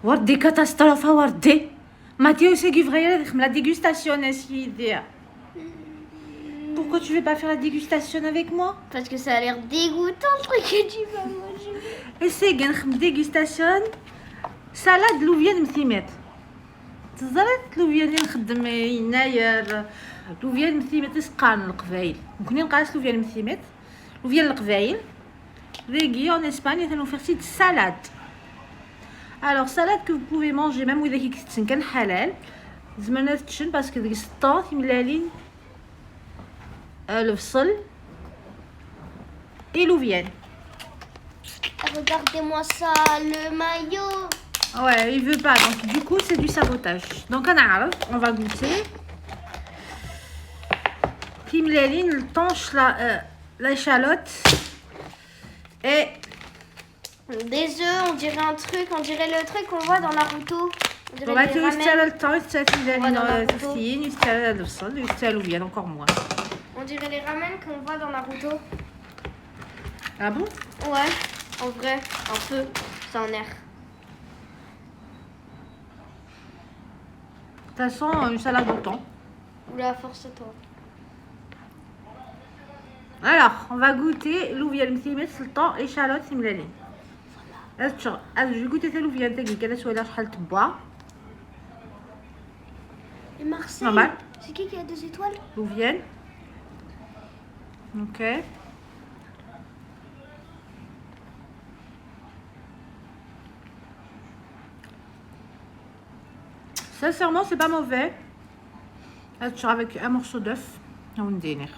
وردي كاتاستروفة وردي. Mathéo c'est la dégustation ici. Pourquoi tu veux pas faire la dégustation avec moi? Parce que ça a l'air dégoûtant le truc que tu vas manger. Essaye de dégustation salade لوفيان مثيمات. تزرت لوفيان اللي نخدم يناير لوفيان مثيمات سقان القبايل. ممكن نقاس لوفيان مثيمات لوفيان القبايل. Régui en Espagne ils vont faire cette salade. Alors salade que vous pouvez manger même وإذا كان حلال. زمانات تشن باسكو ديك السطون تملالين البصل et louvienne. Regardez-moi ça, le maillot. Ouais, il veut pas, donc du coup c'est du sabotage. Donc on va goûter. Timlaline, le tanche, l'échalote et des œufs, on dirait un truc, on dirait le truc qu'on voit dans Naruto. On dirait bah, des ramen. le temps, il encore moins. On dirait les ramen qu'on voit dans Naruto. Ah bon? Ouais, en vrai, un peu, ça en air. Ça sent une salade au thon. Oula, force à toi. Alors, on va goûter l'ouvienne مثيمات سلطان échalote simlaline. Je vais goûter celle l'ouvienne تاعي كذا شويه شحال تبوا. Et Marseille, Normal. c'est qui a 2 étoiles? Louvienne. Ok. Sincèrement, c'est pas mauvais. Avec un morceau d'œuf. On dîner.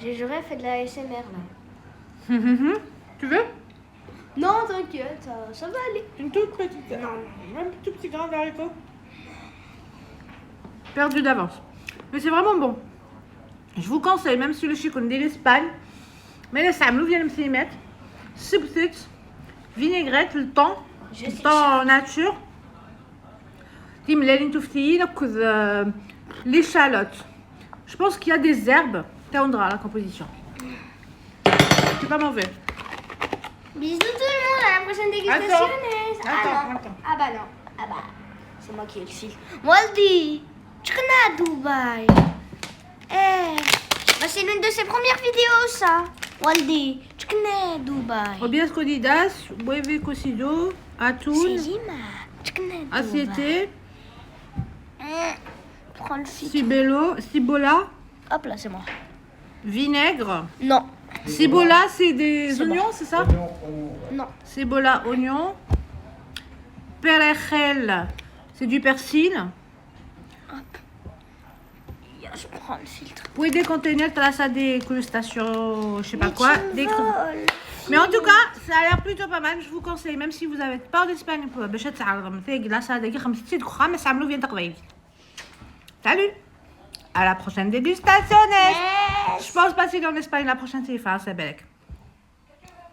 J'ai juré, fait de la ASMR là. Tu veux? Non, t'inquiète, ça va aller. Une toute petite. Non. Même tout petit grain d'haricot. Perdu d'avance. Mais c'est vraiment bon. Je vous conseille, même si le chicken de l'Espagne, mais le sam, l'ouvienne m'simet, substitut, vinaigrette, le thon nature. Tim l'aline touftine, l'échalote. Je pense qu'il y a des herbes. T'as la composition. C'est pas mauvais. Bisous tout le monde, à la prochaine dégustation. Attends. Ah bah non. Ah bah, c'est moi qui explique. Waldi, tu connais à Dubaï. Bah c'est l'une de ses premières vidéos ça. Waldi, tu connais Dubaï. Obias codidas, hueve cocido, atún, tu connais Dubaï. assiete, Prends le filtre. cibola, Hop là, c'est moi. vinaigre. Non. Cibola, c'est des oignons, c'est ça? Non. Cibola, oignon. Perejil, c'est du persil. Hop. Je prends le filtre. Puede contenir traza de crustaceo, je sais pas Mais quoi. tu voles. Mais en tout cas, ça a l'air plutôt pas mal. Je vous conseille, même si vous avez pas d'Espagne, باش تعرضوا مثلا لا صادقي 5 دقائق ما تعملوا فين تقبيل. Salut! À la prochaine dégustation! Je pense passer en Espagne la prochaine, c'est Belek.